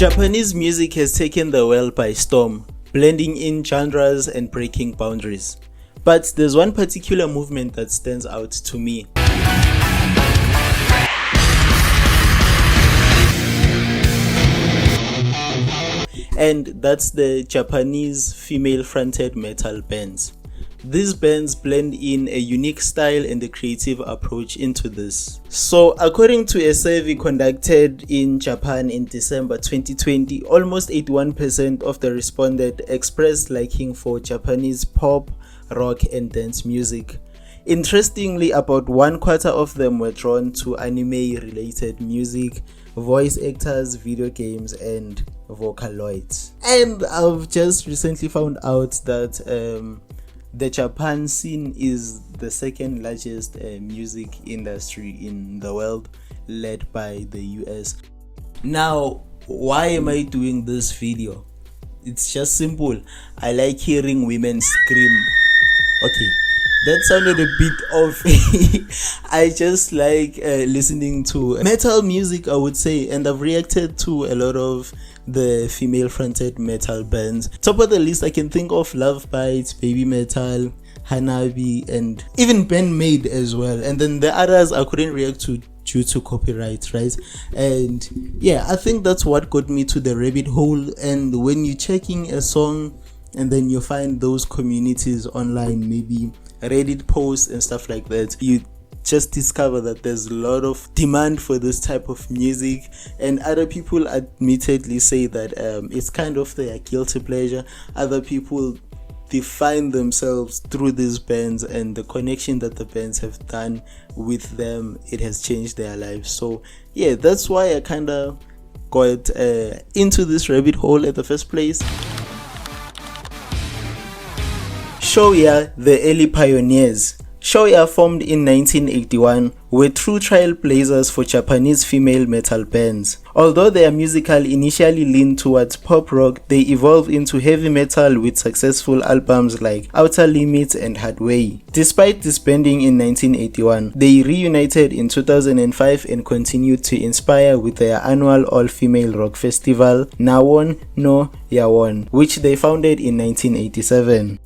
Japanese music has taken the world by storm, blending in genres and breaking boundaries. But there's one particular movement that stands out to me. And that's the Japanese female-fronted metal bands. These bands blend in a unique style and a creative approach into this. So according to a survey conducted in Japan in December 2020, almost 81% of the respondents expressed liking for Japanese pop, rock and dance music. Interestingly, about 1/4 of them were drawn to anime-related music, voice actors, video games and Vocaloids. And I've just recently found out that the Japan scene is the second largest music industry in the world, led by the US. Now, why am I doing this video? It's just simple. I like hearing women scream. Okay, that sounded a bit off. I just like listening to metal music, I would say, and I've reacted to a lot of the female-fronted metal bands. Top of the list, I can think of Lovebites, Babymetal, Hanabi, and even Band-Maid as well. And then the others I couldn't react to due to copyright, right? And yeah, I think that's what got me to the rabbit hole. And when you're checking a song and then you find those communities online, maybe Reddit posts and stuff like that, you just discover that there's a lot of demand for this type of music, and other people admittedly say that it's kind of their guilty pleasure. Other people define themselves through these bands, and the connection that the bands have done with them, it has changed their lives. So yeah, that's why I kind of got into this rabbit hole at the first place. Shoya, the early pioneers. Shoya, formed in 1981, were true trailblazers for Japanese female metal bands. Although their musical initially leaned towards pop rock, they evolved into heavy metal with successful albums like Outer Limits and Hardway. Despite disbanding in 1981, they reunited in 2005 and continued to inspire with their annual all-female rock festival, Nawon no Yawon, which they founded in 1987.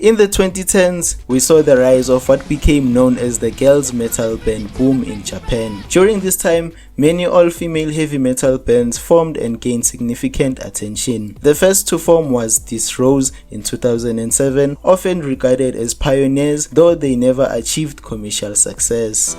In the 2010s, we saw the rise of what became known as the girls metal band boom in Japan. During this time, many all-female heavy metal bands formed and gained significant attention. The first to form was Disrose in 2007, often regarded as pioneers, though they never achieved commercial success.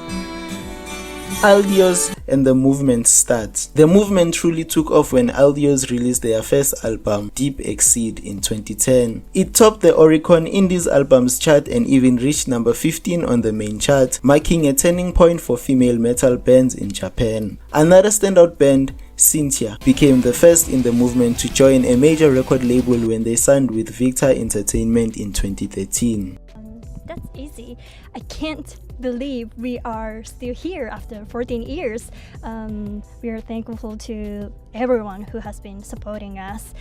Aldios and the movement start. The movement truly took off when Aldios released their first album, Deep Exceed, in 2010. It topped the Oricon Indies Albums chart and even reached number 15 on the main chart, marking a turning point for female metal bands in Japan. Another standout band, Cynthia, became the first in the movement to join a major record label when they signed with Victor Entertainment in 2013. That's easy. I can't believe we are still here after 14 years. We are thankful to everyone who has been supporting us.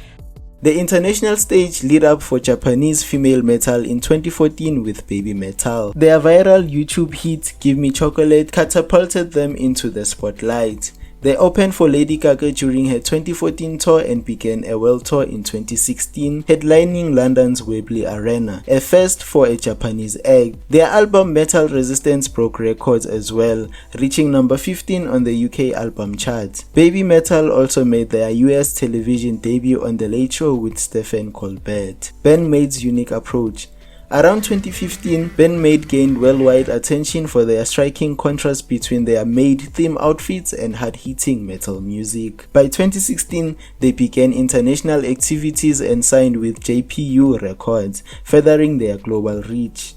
The international stage lit up for Japanese female metal in 2014 with Babymetal. Their viral YouTube hit Give Me Chocolate catapulted them into the spotlight. They opened for Lady Gaga during her 2014 tour and began a world tour in 2016, headlining London's Wembley Arena, a first for a Japanese act. Their album Metal Resistance broke records as well, reaching number 15 on the UK album chart. Babymetal also made their US television debut on The Late Show with Stephen Colbert. Band-Maid's unique approach. Around 2015, Band-Maid gained worldwide attention for their striking contrast between their maid theme outfits and hard-hitting metal music. By 2016, they began international activities and signed with JPU Records, furthering their global reach.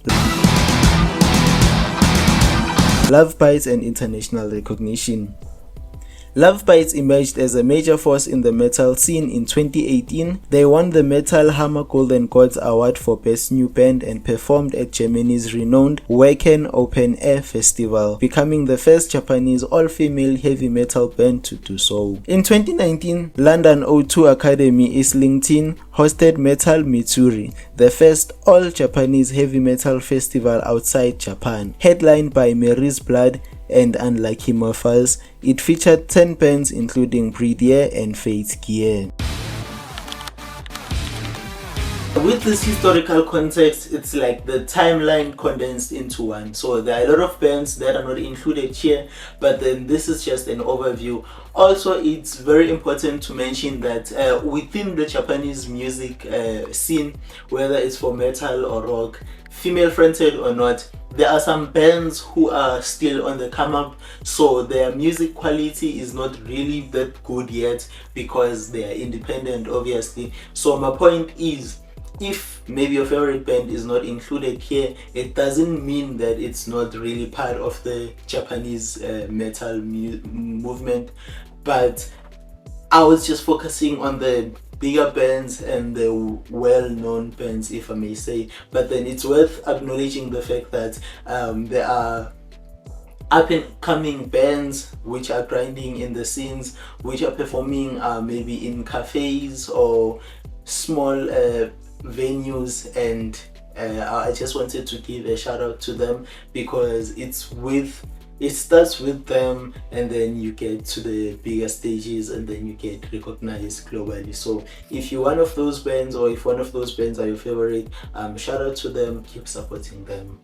Lovebites and international recognition. Lovebites emerged as a major force in the metal scene in 2018. They won the Metal Hammer Golden Gods Award for Best New Band and performed at Germany's renowned Wacken Open Air Festival, becoming the first Japanese all-female heavy metal band to do so. In 2019, London O2 Academy Islington hosted Metal Mitsuri, the first all-Japanese heavy metal festival outside Japan, headlined by Mary's Blood, and Unlucky Morphers. It featured 10 bands including Breedier and Fate Gear. With this historical context, it's like the timeline condensed into one. So there are a lot of bands that are not included here, but then this is just an overview. Also, it's very important to mention that within the Japanese music scene, whether it's for metal or rock, female fronted or not, there are some bands who are still on the come up, so their music quality is not really that good yet because they are independent, obviously. So my point is, if maybe your favorite band is not included here, it doesn't mean that it's not really part of the Japanese metal movement. But I was just focusing on the bigger bands and the well-known bands, if I may say. But then it's worth acknowledging the fact that there are up-and-coming bands which are grinding in the scenes, which are performing maybe in cafes or small venues, and I just wanted to give a shout out to them because it starts with them and then you get to the bigger stages and then you get recognized globally. So if you're one of those bands, or if one of those bands are your favorite, shout out to them, keep supporting them.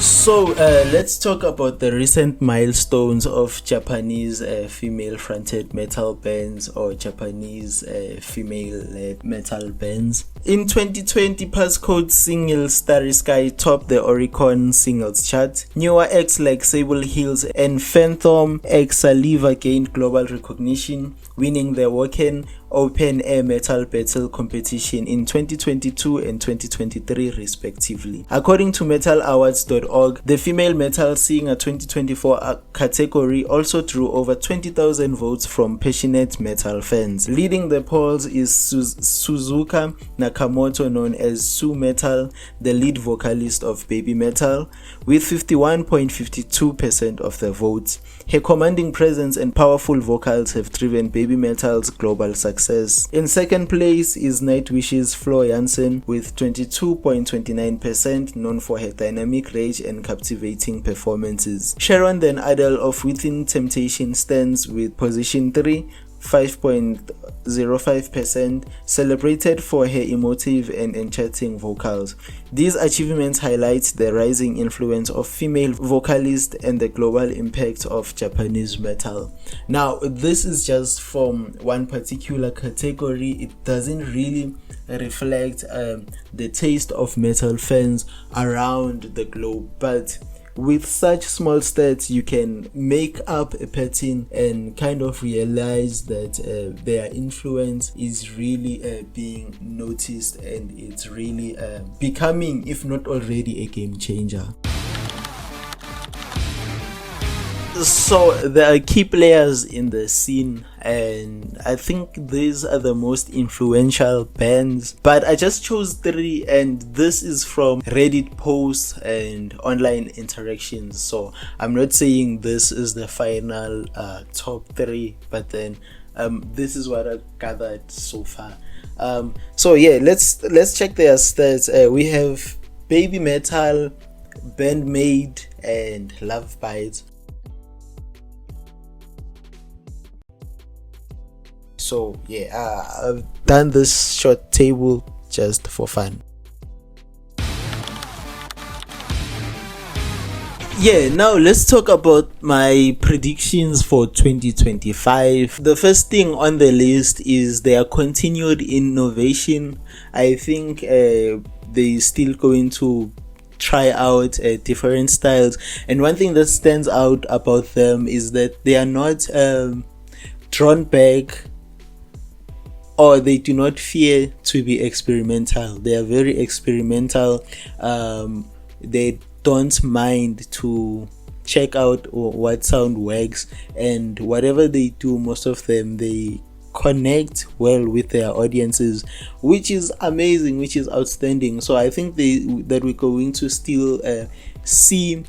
So let's talk about the recent milestones of Japanese female-fronted metal bands, or Japanese female-led metal bands. In 2020, Passcode's single Starry Sky topped the Oricon singles chart. Newer acts like Sable Hills and Phantom X Saliva gained global recognition, winning the Wacken Open Air Metal Battle competition in 2022 and 2023 respectively. According to metalawards.org, the Female Metal Singer 2024 category also drew over 20,000 votes from passionate metal fans. Leading the polls is Suzuka Nakamoto, known as Su Metal, the lead vocalist of Babymetal, with 51.52% of the votes. Her commanding presence and powerful vocals have driven Babymetal's global success. In second place is Nightwish's Flo Jansen with 22.29%, known for her dynamic rage and captivating performances. Sharon Den Adel of Within Temptation stands with position 3, 5.05%, celebrated for her emotive and enchanting vocals. These achievements highlight the rising influence of female vocalists and the global impact of Japanese metal. Now, this is just from one particular category. It doesn't really reflect the taste of metal fans around the globe, but with such small stats you can make up a pattern and kind of realize that their influence is really being noticed, and it's really becoming, if not already, a game changer. So there are key players in the scene, and I think these are the most influential bands, but I just chose 3, and this is from Reddit posts and online interactions. So I'm not saying this is the final top 3, but then this is what I've gathered so far. So yeah, let's check their stats. We have Babymetal, Band-Maid, and Lovebites. So yeah, I've done this short table just for fun. Yeah, now let's talk about my predictions for 2025. The first thing on the list is their continued innovation. I think they're still going to try out different styles, and one thing that stands out about them is that they are not drawn back, or they do not fear to be experimental. They are very experimental. They don't mind to check out what sound works, and whatever they do, most of them, they connect well with their audiences, which is amazing, which is outstanding. So I think that we're going to still see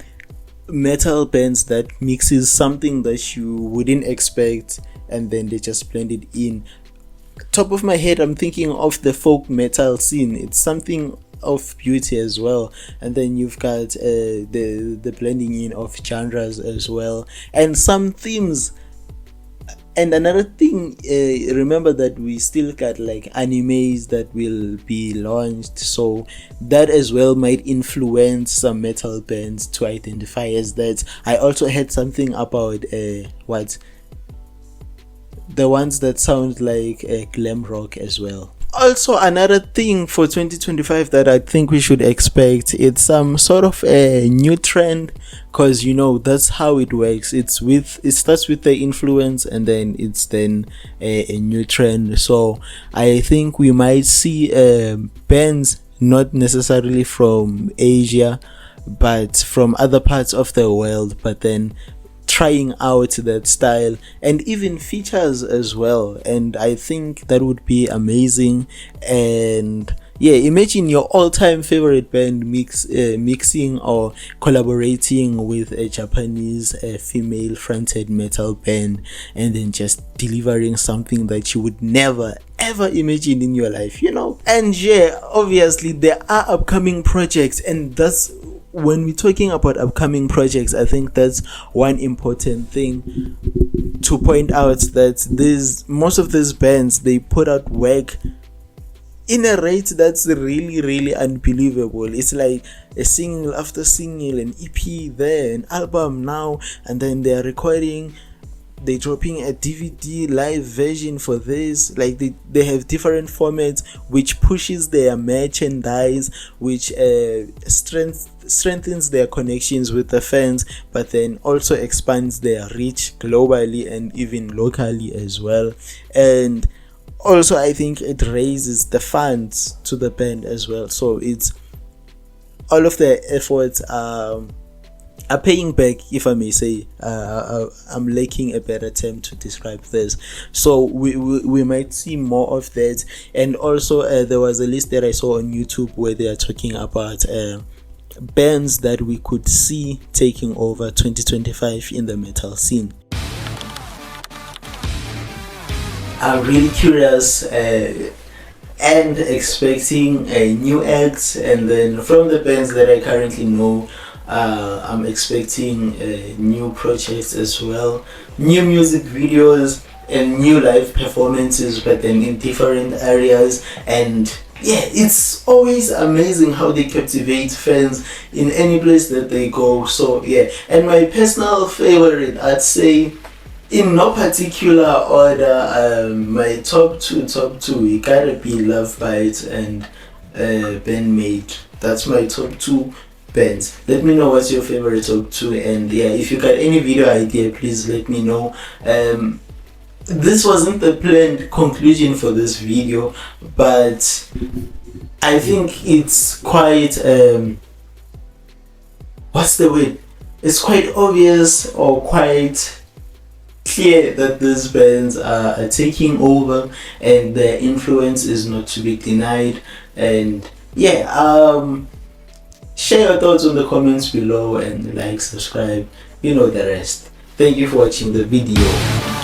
metal bands that mixes something that you wouldn't expect, and then they just blend it in. Top of my head, I'm thinking of the folk metal scene. It's something of beauty as well. And then you've got the blending in of genres as well, and some themes. And another thing, remember that we still got like animes that will be launched, so that as well might influence some metal bands to identify as that. I also heard something about the ones that sound like glam rock as well. Also, another thing for 2025 that I think we should expect, it's some sort of a new trend, because that's how it works. It starts with the influence, and then it's then a new trend. So I think we might see bands not necessarily from Asia but from other parts of the world, but then trying out that style and even features as well. And I think that would be amazing. And yeah, imagine your all-time favorite band mixing or collaborating with a Japanese female fronted metal band, and then just delivering something that you would never ever imagine in your life. And yeah, obviously there are upcoming projects, and that's when we're talking about upcoming projects, I think that's one important thing to point out, that most of these bands, they put out work in a rate that's really, really unbelievable. It's like a single after single, an EP there, an album now, and then they're recording, they're dropping a DVD live version for this. Like they have different formats, which pushes their merchandise, which strengthens their connections with the fans, but then also expands their reach globally and even locally as well. And also I think it raises the funds to the band as well. So it's all of their efforts are paying back, if I may say. I'm lacking a better term to describe this. So we might see more of that. And also there was a list that I saw on YouTube where they are talking about bands that we could see taking over 2025 in the metal scene. I'm really curious and expecting a new acts, and then from the bands that I currently know, I'm expecting new projects as well, new music videos and new live performances, but then in different areas. And yeah, it's always amazing how they captivate fans in any place that they go. So yeah, and my personal favorite, I'd say, in no particular order, my top two, it gotta be Lovebites and Band-Maid. That's my top two bands. Let me know what's your favorite top two, and yeah, if you got any video idea, please let me know. This wasn't the planned conclusion for this video, but I think it's quite what's the word? It's quite obvious or quite clear that these bands are taking over, and their influence is not to be denied. And yeah, share your thoughts on the comments below, and like, subscribe, the rest. Thank you for watching the video.